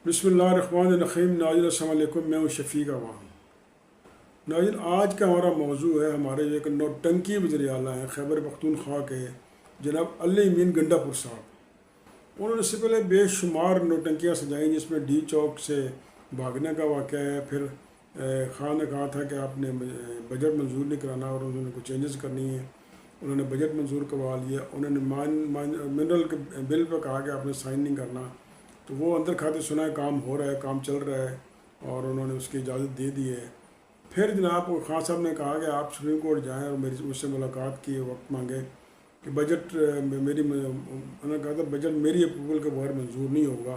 بسم اللہ الرحمن الرحیم۔ ناظرین السلام علیکم، میں ہوں شفیق عوام۔ ناظرین، آج کا ہمارا موضوع ہے ہمارے جو ایک نوٹنکی وزیر اعلیٰ ہیں خیبر پختونخوا کے جناب علی امین گنڈا پور صاحب۔ انہوں نے اس سے پہلے بے شمار نوٹنکیاں سجائیں جس میں ڈی چوک سے بھاگنے کا واقعہ ہے۔ پھر خان نے کہا تھا کہ آپ نے بجٹ منظور نہیں کرانا اور انہوں نے کچھ چینجز کرنی ہیں، انہوں نے بجٹ منظور کروا لیا۔ انہوں نے منرل کے بل پہ کہا کہ آپ نے سائن نہیں کرنا، تو وہ اندر کھاتے سنا ہے کام ہو رہا ہے، کام چل رہا ہے اور انہوں نے اس کی اجازت دے دی ہے۔ پھر جناب خان صاحب نے کہا کہ آپ سپریم کورٹ جائیں اور مجھ سے ملاقات کی، وقت مانگے کہ بجٹ انہوں نے کہا تھا بجٹ میری اپروول کے بغیر منظور نہیں ہوگا،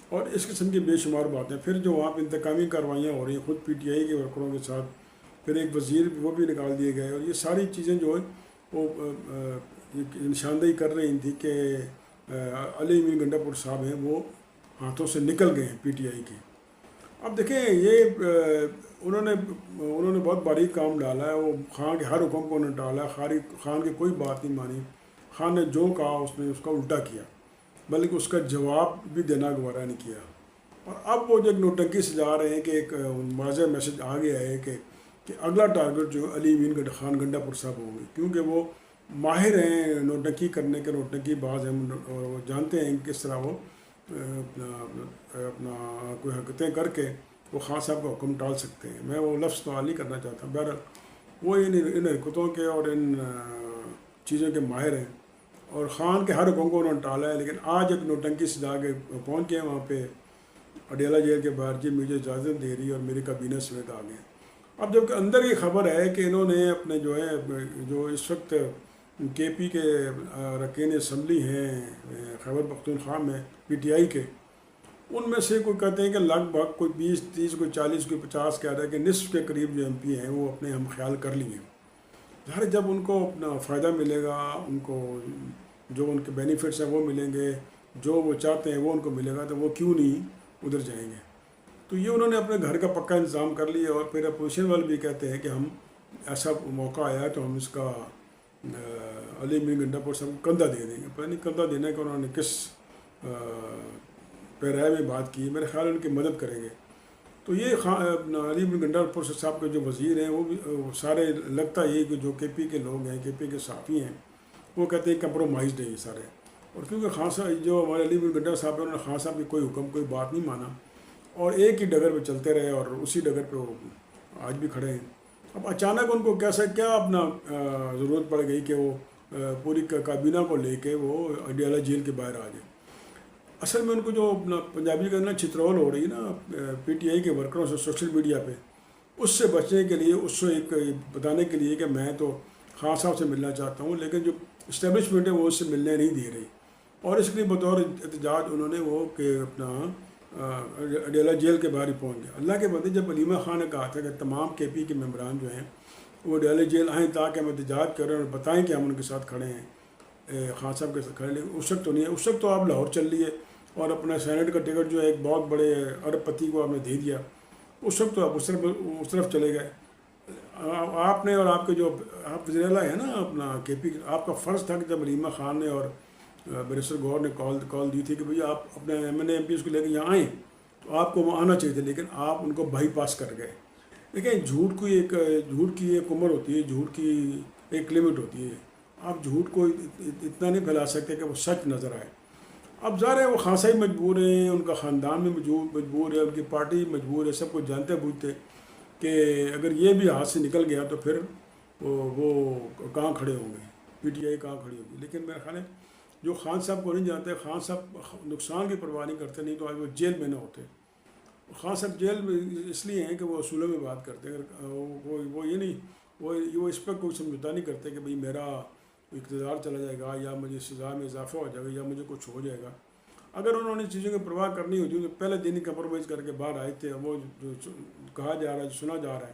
اور اس قسم کی بے شمار باتیں۔ پھر جو وہاں پہ انتقامی کارروائیاں ہو رہی ہیں خود پی ٹی آئی کے ورکروں کے ساتھ، پھر ایک وزیر وہ بھی نکال دیے گئے، اور یہ ساری چیزیں جو ہے وہ نشاندہی کر رہی تھی کہ علی امین گنڈا پور صاحب ہیں وہ ہاتھوں سے نکل گئے ہیں پی ٹی آئی کے۔ اب دیکھیں یہ انہوں نے بہت باریک کام ڈالا ہے۔ وہ خان کے ہر حکم کو انہوں نے ڈالا، خان کی کوئی بات نہیں مانی۔ خان نے جو کہا اس نے اس کا الٹا کیا، بلکہ اس کا جواب بھی دینا گوارا نہیں کیا۔ اور اب وہ جو ایک نوٹنکی سجا رہے ہیں کہ ایک واضح میسج آ گیا ہے کہ اگلا ٹارگٹ جو علی امین خان گنڈا پور صاحب ہوں گے، کیونکہ وہ ماہر ہیں نوٹنکی کرنے کے، نوٹنکی باز ہیں، اور وہ جانتے ہیں کس طرح وہ اپنا کوئی حرکتیں کر کے وہ خان صاحب کا حکم ٹال سکتے ہیں۔ میں وہ لفظ استعمال نہیں کرنا چاہتا، بہرحال وہ ان حرکتوں کے اور ان چیزوں کے ماہر ہیں، اور خان کے ہر حکم کو انہوں نے ٹالا ہے۔ لیکن آج ایک نوٹنکی سجا کے پہنچ گئے وہاں پہ اڈیالہ جیل کے باہر، جی مجھے اجازت دے رہی ہے اور میری کابینہ سمیت آ گئے۔ اب جب کہ اندر یہ خبر ہے کہ انہوں نے اپنے جو اس وقت کے پی کے رکین اسمبلی ہیں خیبر پختونخوا میں پی ٹی آئی کے، ان میں سے کوئی کہتے ہیں کہ لگ بھگ کوئی 20-30 کوئی 40 کوئی 50 کہہ رہا ہے کہ نصف کے قریب جو ایم پی ہیں وہ اپنے ہم خیال کر لیے۔ ظاہر جب ان کو اپنا فائدہ ملے گا، ان کو جو ان کے بینیفٹس ہیں وہ ملیں گے، جو وہ چاہتے ہیں وہ ان کو ملے گا، تو وہ کیوں نہیں ادھر جائیں گے۔ تو یہ انہوں نے اپنے گھر کا پکا انتظام کر لیا، اور پھر اپوزیشن والے بھی کہتے ہیں کہ ہم ایسا موقع آیا ہے تو ہم اس کا علی امین گنڈا پور صاحب کو کندھا دے دیں گے۔ پتہ نہیں کندھا دینے کا انہوں نے کس پیرائے میں بات کی، میرے خیال ان کی مدد کریں گے۔ تو یہ علی امین گنڈا پور صاحب کے جو وزیر ہیں وہ بھی سارے لگتا یہ کہ جو کے پی کے لوگ ہیں، کے پی کے صحافی ہیں، وہ کہتے ہیں کمپرومائزڈ ہیں یہ سارے۔ اور کیونکہ خان صاحب جو ہمارے علی امین گنڈا صاحب ہیں، انہوں نے خان صاحب کی کوئی حکم کوئی بات نہیں مانا، اور ایک ہی ڈگر پہ چلتے رہے، اور اسی ڈگر پہ وہ آج بھی کھڑے ہیں۔ اب اچانک ان کو کیا اپنا ضرورت پڑ گئی کہ وہ پوری کابینہ کو لے کے وہ اڈیالہ جیل کے باہر آ جائے۔ اصل میں ان کو جو اپنا پنجابی کا نا چھترول ہو رہی ہے نا پی ٹی آئی کے ورکروں سے سوشل میڈیا پہ، اس سے بچنے کے لیے، اس سے ایک بتانے کے لیے کہ میں تو خان صاحب سے ملنا چاہتا ہوں، لیکن جو اسٹیبلشمنٹ ہے وہ اس سے ملنے نہیں دے رہی، اور اس کے لیے بطور احتجاج انہوں نے وہ کہ اپنا اڈیالہ جیل کے باہر ہی پہنچ گیا۔ اللہ کے بندے، جب علیمہ خان نے کہا تھا کہ تمام کے پی کے ممبران جو ہیں وہ اڈیالہ جیل آئیں تاکہ ہم احتجاج کریں اور بتائیں کہ ہم ان کے ساتھ کھڑے ہیں، خان صاحب کے ساتھ کھڑے، لیکن اس وقت تو نہیں ہے۔ اس وقت تو آپ لاہور چل لیے اور اپنا سینٹ کا ٹکٹ جو ہے ایک بہت بڑے ارب پتی کو آپ نے دے دیا، اس وقت تو آپ اس طرف چلے گئے۔ آپ نے اور آپ کے جو آپ وزیر اعلیٰ ہیں نا اپنا کے پی، آپ کا فرض تھا کہ جب علیمہ خان نے اور بیرسٹر گور نے کال دی تھی کہ بھئی آپ اپنے M N A MPs کو لے کے یہاں آئیں، تو آپ کو وہاں آنا چاہیے تھا، لیکن آپ ان کو بائی پاس کر گئے۔ دیکھیں جھوٹ کی ایک عمر ہوتی ہے، جھوٹ کی ایک لمٹ ہوتی ہے۔ آپ جھوٹ کو اتنا نہیں پھیلا سکتے کہ وہ سچ نظر آئے۔ اب ظاہر ہے وہ خان صاحب مجبور ہیں، ان کا خاندان بھی مجبور ہے، ان کی پارٹی مجبور ہے، سب کچھ جانتے بوجھتے کہ اگر یہ بھی ہاتھ سے نکل گیا تو پھر وہ کہاں کھڑے ہوں گے، پی ٹی آئی کہاں کھڑی ہوگی۔ لیکن میرا خیال ہے جو خان صاحب کو نہیں جانتے، خان صاحب نقصان کی پرواہ نہیں کرتے، نہیں تو آج وہ جیل میں نہ ہوتے۔ خان صاحب جیل میں اس لیے ہیں کہ وہ اصولوں میں بات کرتے ہیں، وہ یہ نہیں، وہ اس پہ کوئی سمجھوتا نہیں کرتے کہ بھئی میرا اقتدار چلا جائے گا یا مجھے سزا میں اضافہ ہو جائے گا یا مجھے کچھ ہو جائے گا۔ اگر انہوں نے چیزوں کی پرواہ کرنی ہوتی تو پہلے دن ہی کمپرومائز کر کے باہر آئے تھے۔ وہ جو کہا جا رہا ہے، جو سنا جا رہا ہے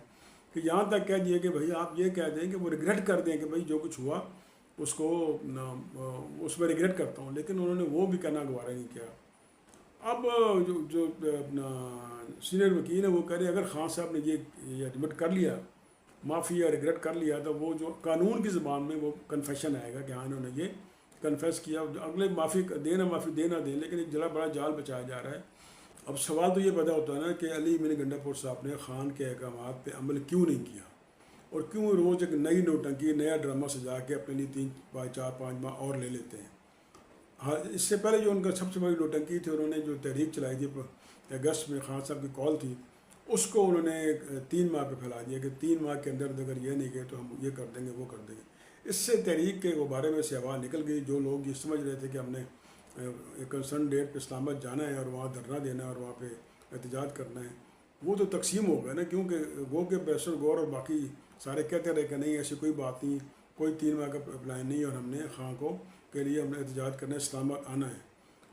کہ یہاں تک کہہ دیے کہ بھئی آپ یہ کہہ دیں کہ وہ ریگریٹ کر دیں کہ بھئی جو کچھ ہوا اس کو اس میں ریگریٹ کرتا ہوں، لیکن انہوں نے وہ بھی کہنا گوارا نہیں کیا۔ اب جو اپنا سینئر وکیل ہے وہ کہہ رہے اگر خان صاحب نے یہ ایڈمٹ کر لیا، معافی یا ریگریٹ کر لیا، تو وہ جو قانون کی زبان میں وہ کنفیشن آئے گا کہ ہاں انہوں نے یہ کنفیس کیا۔ اگلے معافی دے نہ دیں، لیکن ایک بڑا جال بچایا جا رہا ہے اب سوال تو یہ پیدا ہوتا ہے نا کہ علی امین گنڈا پور صاحب نے خان کے احکامات پہ عمل کیوں نہیں کیا، اور کیوں روز ایک نئی نوٹنکی نیا ڈرامہ سجا کے اپنے لیے 3 4 5 ماہ اور لے لیتے ہیں۔ ہاں، اس سے پہلے جو ان کا سب سے بڑی نوٹنکی تھی، انہوں نے جو تحریک چلائی تھی اگست میں، خان صاحب کی کال تھی، اس کو انہوں نے 3 ماہ پہ پھیلا دیا کہ 3 ماہ کے اندر اگر یہ نہیں گئے تو ہم یہ کر دیں گے وہ کر دیں گے۔ اس سے تحریک کے بارے میں سے آواز نکل گئی۔ جو لوگ یہ سمجھ رہے تھے کہ ہم نے ایک کنسرن ڈیٹ پہ اسلام آباد جانا ہے اور وہاں دھرنا دینا ہے اور وہاں پہ احتجاج کرنا ہے، وہ تو تقسیم ہو گیا نا، کیونکہ وہ کہ بیشر غور اور باقی سارے کہتے رہے کہ نہیں ایسی کوئی بات نہیں، کوئی 3 ماہ کا پلان نہیں، اور ہم نے خان کو کے لیے ہم نے احتجاج کرنا ہے، اسلام آباد آنا ہے۔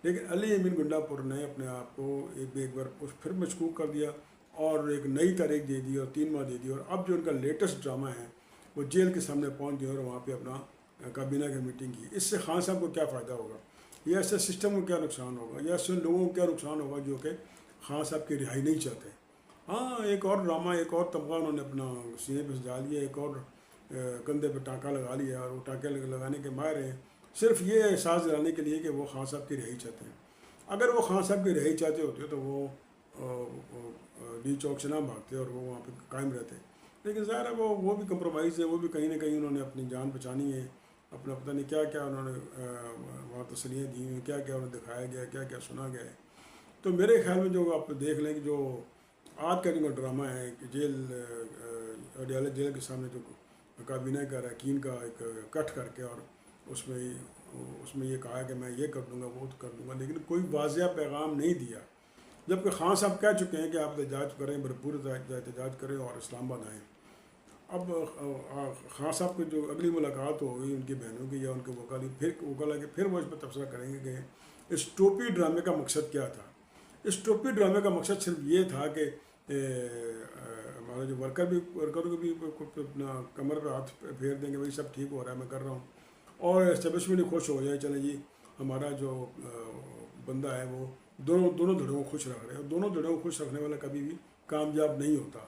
لیکن علی امین گنڈا پور نے اپنے آپ کو ایک بار پھر مشکوک کر دیا اور ایک نئی تاریخ دے دی اور 3 ماہ دے دی، اور اب جو ان کا لیٹسٹ ڈرامہ ہے وہ جیل کے سامنے پہنچ گئے اور وہاں پہ اپنا کابینہ کی میٹنگ کی۔ اس سے خان صاحب کو کیا فائدہ ہوگا، یا ایسے سسٹم کو کیا نقصان ہوگا، یا ایسے لوگوں کو کیا نقصان ہوگا جو کہ خان صاحب کی رہائی نہیں چاہتے۔ ہاں، ایک اور ڈرامہ، ایک اور طبقہ انہوں نے اپنا سینے پہ سجا لیا، ایک اور کندھے پہ ٹانکا لگا لیا، اور وہ ٹانکے لگانے کے ماہر ہیں صرف یہ احساس دلانے کے لیے کہ وہ خان صاحب کی رہائی چاہتے ہیں۔ اگر وہ خان صاحب کی رہائی چاہتے ہوتے تو وہ ڈی چوک سے نہ بھاگتے اور وہ وہاں پہ قائم رہتے۔ لیکن ظاہر ہے وہ بھی کمپرومائز ہے، وہ بھی کہیں نہ کہیں انہوں نے اپنی جان بچانی ہے، اپنا پتہ نہیں کیا کیا انہوں نے وہاں تسلیاں دی ہیں، کیا کیا انہیں دکھایا گیا ہے، کیا کیا سنا گیا ہے۔ تو میرے خیال میں جو آپ دیکھ لیں کہ جو آج کا جو ڈرامہ ہے کہ اڈیالہ جیل کے سامنے جو کابینہ کا اراکین کا ایک کٹ کر کے، اور اس میں یہ کہا کہ میں یہ کر دوں گا وہ کر دوں گا، لیکن کوئی واضح پیغام نہیں دیا، جبکہ خان صاحب کہہ چکے ہیں کہ آپ احتجاج کریں، بھرپور احتجاج کریں اور اسلام آباد آئیں۔ اب خان صاحب کی جو اگلی ملاقات ہوگی ان کی بہنوں کی یا ان کے وکلا کی، پھر وہ اس پہ تبصرہ کریں گے کہ اس ٹوپی ڈرامے کا مقصد کیا تھا۔ اس ٹوپی ڈرامے کا مقصد صرف یہ تھا کہ ہمارے جو ورکروں کو بھی اپنا کمر پہ ہاتھ پھیر دیں گے، بھائی سب ٹھیک ہو رہا ہے، میں کر رہا ہوں، اور اسٹیبلشمنٹ بھی خوش ہو جائے، چلیں جی ہمارا جو بندہ ہے وہ دونوں دھڑوں کو خوش رکھ رہے ہیں، اور دونوں دھڑوں کو خوش رکھنے والا کبھی بھی کامیاب نہیں ہوتا۔